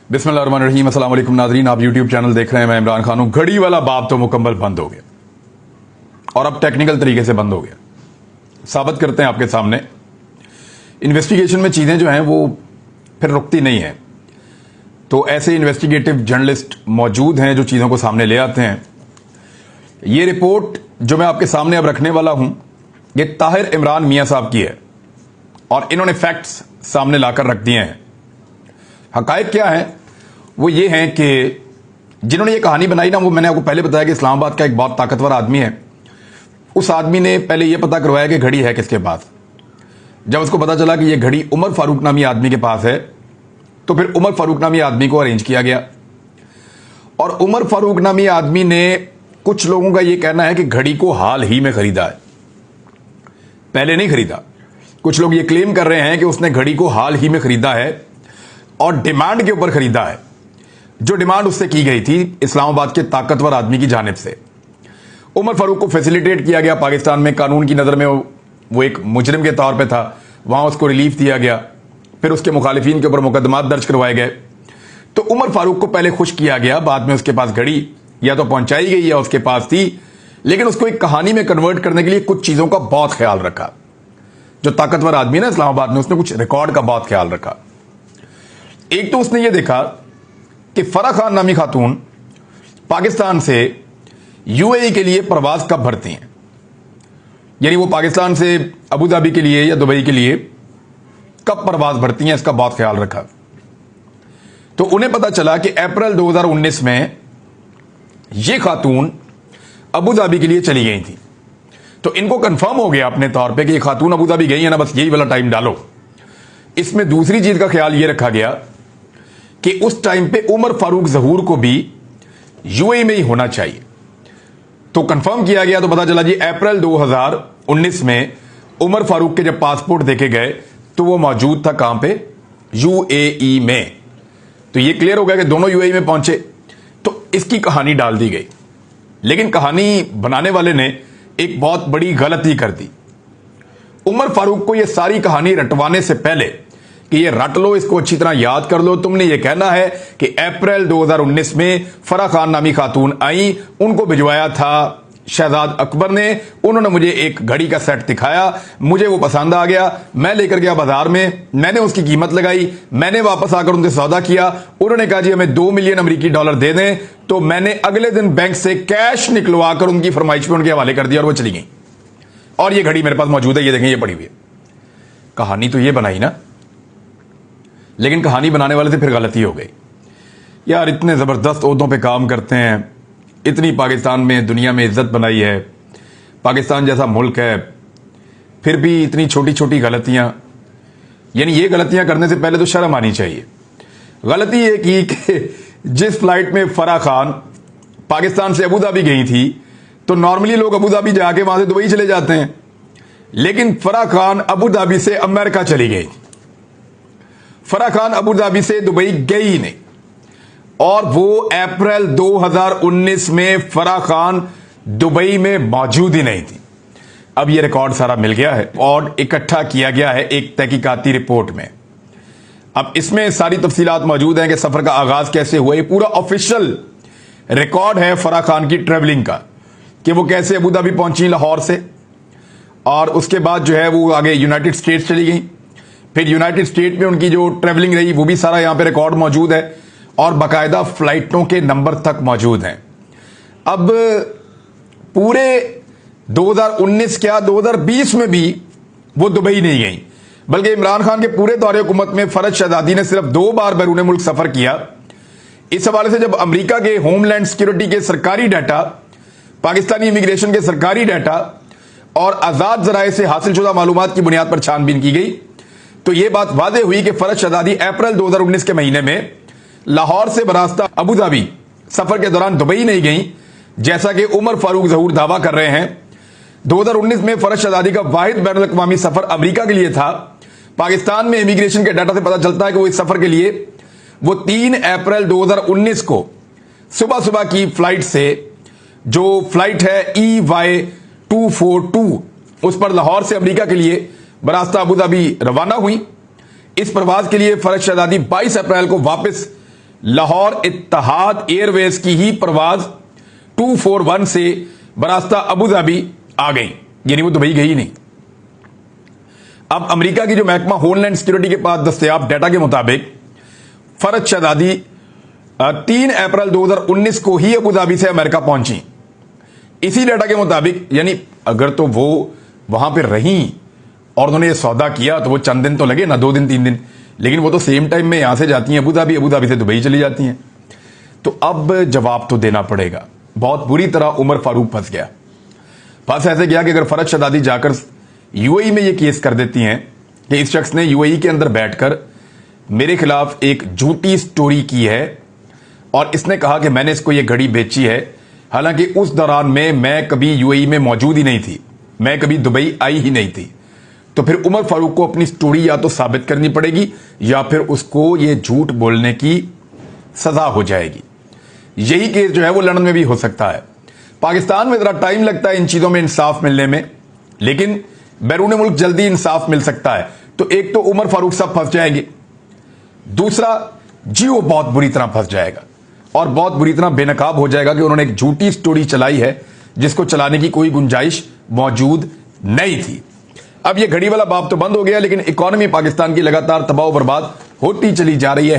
बिस्मिल्लाहिर्रहमानिर्रहीम। अस्सलाम वालेकुम नाज़रीन, आप यूट्यूब चैनल देख रहे हैं। मैं इमरान खान हूं। घड़ी वाला बाब तो मुकम्मल बंद हो गया और अब टेक्निकल तरीके से बंद हो गया। साबित करते हैं आपके सामने। इन्वेस्टिगेशन में चीज़ें जो हैं वो फिर रुकती नहीं हैं, तो ऐसे इन्वेस्टिगेटिव जर्नलिस्ट मौजूद हैं जो चीज़ों को सामने ले आते हैं। ये रिपोर्ट जो मैं आपके सामने अब रखने वाला हूं, ये ताहिर इमरान मियां साहब की है और इन्होंने फैक्ट्स सामने लाकर रख दिए हैं। हकायक क्या है? वो ये हैं कि जिन्होंने ये कहानी बनाई ना, वो मैंने आपको पहले बताया कि इस्लामाबाद का एक बहुत ताकतवर आदमी है। उस आदमी ने पहले ये पता करवाया कि घड़ी है किसके पास। जब उसको पता चला कि ये घड़ी उमर फारूक नामी आदमी के पास है, तो फिर उमर फारूक नामी आदमी को अरेंज किया गया। और उमर फारूक नामी आदमी ने, कुछ लोगों का यह कहना है कि घड़ी को हाल ही में खरीदा है, पहले नहीं खरीदा। कुछ लोग ये क्लेम कर रहे हैं कि उसने घड़ी को हाल ही में खरीदा है और डिमांड के ऊपर खरीदा है, जो डिमांड उससे की गई थी इस्लामाबाद के ताकतवर आदमी की जानिब से। उमर फारूक को फैसिलिटेट किया गया। पाकिस्तान में कानून की नज़र में वो एक मुजरिम के तौर पे था, वहां उसको रिलीफ दिया गया। फिर उसके मुखालिफिन के ऊपर मुकदमात दर्ज करवाए गए। तो उमर फारूक को पहले खुश किया गया, बाद में उसके पास घड़ी या तो पहुंचाई गई या उसके पास थी, लेकिन उसको एक कहानी में कन्वर्ट करने के लिए कुछ चीजों का बहुत ख्याल रखा। जो ताकतवर आदमी ना इस्लामाबाद में, उसने कुछ रिकॉर्ड का बहुत ख्याल रखा। एक तो उसने ये देखा कि फरा खान नामी खातून पाकिस्तान से यूएई के लिए प्रवास कब भरती हैं, यानी वो पाकिस्तान से अबू धाबी के लिए या दुबई के लिए कब प्रवास भरती हैं, इसका बहुत ख्याल रखा। तो उन्हें पता चला कि अप्रैल 2019 में ये खातून अबू धाबी के लिए चली गई थी। तो इनको कंफर्म हो गया अपने तौर पे कि ये खातून अबू धाबी गई है ना, बस यही वाला टाइम डालो। इसमें दूसरी चीज का ख्याल ये रखा गया कि उस टाइम पे उमर फारूक ज़हूर को भी यूएई में ही होना चाहिए। तो कंफर्म किया गया, तो पता चला जी अप्रैल 2019 में उमर फारूक के जब पासपोर्ट देखे गए तो वो मौजूद था कहां पे? यूएई में। तो ये क्लियर हो गया कि दोनों यूएई में पहुंचे। तो इसकी कहानी डाल दी गई, लेकिन कहानी बनाने वाले ने एक बहुत बड़ी गलती कर दी। उमर फारूक को यह सारी कहानी रटवाने से पहले कि ये रट लो, इसको अच्छी तरह याद कर लो, तुमने ये कहना है कि अप्रैल 2019 में फरा खान नामी खातून आई, उनको भिजवाया था शहजाद अकबर ने। उन्होंने मुझे एक घड़ी का सेट दिखाया, मुझे वो पसंद आ गया, मैं लेकर गया बाजार में, मैंने उसकी कीमत लगाई, मैंने वापस आकर उनसे सौदा किया। उन्होंने कहा जी हमें 2 मिलियन अमेरिकी डॉलर दे दें। तो मैंने अगले दिन बैंक से कैश निकलवाकर उनकी फरमाइश पे उनके हवाले कर दिया और वो चली गई। और ये घड़ी मेरे पास मौजूद है, ये देखें, ये पड़ी हुई है। कहानी तो ये बनाई ना, लेकिन कहानी बनाने वाले से फिर गलती हो गई। यार इतने जबरदस्त ओहदों पे काम करते हैं, इतनी पाकिस्तान में दुनिया में इज्जत बनाई है, पाकिस्तान जैसा मुल्क है, फिर भी इतनी छोटी छोटी गलतियां। यानी ये गलतियां करने से पहले तो शर्म आनी चाहिए। गलती ये की कि जिस फ्लाइट में फरा खान पाकिस्तान से अबू धाबी गई थी, तो नॉर्मली लोग अबू धाबी जाके वहां से दुबई चले जाते हैं, लेकिन फरा खान अबू धाबी से अमेरिका चली गई। फरा खान अबू धाबी से दुबई गई ही नहीं, और वो अप्रैल 2019 में फरा खान दुबई में मौजूद ही नहीं थी। अब ये रिकॉर्ड सारा मिल गया है और इकट्ठा किया गया है एक तहकीकाती रिपोर्ट में। अब इसमें सारी तफसीलात मौजूद हैं कि सफर का आगाज कैसे हुआ। ये पूरा ऑफिशियल रिकॉर्ड है फरा खान की ट्रेवलिंग का, कि वो कैसे अबू धाबी पहुंची लाहौर से, और उसके बाद जो है वो आगे यूनाइटेड स्टेट्स चली गई। फिर यूनाइटेड स्टेट में उनकी जो ट्रेवलिंग रही वो भी सारा यहां पे रिकॉर्ड मौजूद है, और बाकायदा फ्लाइटों के नंबर तक मौजूद हैं। अब पूरे 2019 क्या 2020 में भी वो दुबई नहीं गई, बल्कि इमरान खान के पूरे दौरे हुकूमत में फरज शहजादी ने सिर्फ 2 बार बैरून मुल्क सफर किया। इस हवाले से जब अमेरिका के होमलैंड सिक्योरिटी के सरकारी डाटा, पाकिस्तानी इमिग्रेशन के सरकारी डाटा और आजाद जराये से हासिल शुदा मालूमात की बुनियाद पर छानबीन की गई, तो यह बात वादे हुई कि फरज शहजादी अप्रैल 2019 के महीने में लाहौर से बरास्ता अबू धाबी सफर के दौरान दुबई नहीं गई, जैसा कि उमर फारूक ज़हूर दावा कर रहे हैं। 2019 में फरज शहजादी का वाहिद बैनुल अक़वामी सफर अमेरिका के लिए था। पाकिस्तान में इमिग्रेशन के डाटा से पता चलता है कि वो इस सफर के लिए वो 3 अप्रैल 2019 को सुबह सुबह की फ्लाइट से, जो फ्लाइट है EY242, उस पर लाहौर से अमेरिका के लिए बरास्ता अबू धाबी रवाना हुई। इस प्रवास के लिए फरज शहजादी 22 अप्रैल को वापस लाहौर इत्तेहाद एयरवेज की ही परवाज 241 से बरास्ता अबू धाबी आ गई, यानी वो दुबई गई नहीं। अब अमेरिका की जो महकमा होमलैंड सिक्योरिटी के पास दस्तयाब डाटा के मुताबिक फरज शहजादी 3 अप्रैल 2019 को ही अबू धाबी से अमेरिका पहुंची। इसी डाटा के मुताबिक, यानी अगर तो वो वहां पर रहीं और उन्होंने ये सौदा किया तो वो चंद दिन तो लगे ना, 2 दिन 3 दिन, लेकिन वो तो सेम टाइम में यहां से जाती हैं अबू धाबी से दुबई चली जाती हैं। तो अब जवाब तो देना पड़ेगा। बहुत बुरी तरह उमर फारूक फंस गया। फंस ऐसे गया कि अगर फरज शहजादी जाकर यूएई में ये केस कर देती हैं कि इस शख्स ने यूएई के अंदर बैठकर मेरे खिलाफ एक झूठी स्टोरी की है और इसने कहा कि मैंने इसको ये घड़ी बेची है, हालांकि उस दौरान में मैं कभी यूएई में मौजूद ही नहीं थी, मैं कभी दुबई आई ही नहीं थी, तो फिर उमर फारूक को अपनी स्टोरी या तो साबित करनी पड़ेगी या फिर उसको ये झूठ बोलने की सजा हो जाएगी। यही केस जो है वो लंदन में भी हो सकता है। पाकिस्तान में जरा टाइम लगता है इन चीजों में इंसाफ मिलने में, लेकिन बैरून मुल्क जल्दी इंसाफ मिल सकता है। तो एक तो उमर फारूक साहब फंस जाएंगे, दूसरा जियो बहुत बुरी तरह फंस जाएगा और बहुत बुरी तरह बेनकाब हो जाएगा कि उन्होंने एक झूठी स्टोरी चलाई है जिसको चलाने की कोई गुंजाइश मौजूद नहीं थी। अब ये घड़ी वाला बाप तो बंद हो गया, लेकिन इकोनॉमी पाकिस्तान की लगातार तबाह बर्बाद होती चली जा रही है।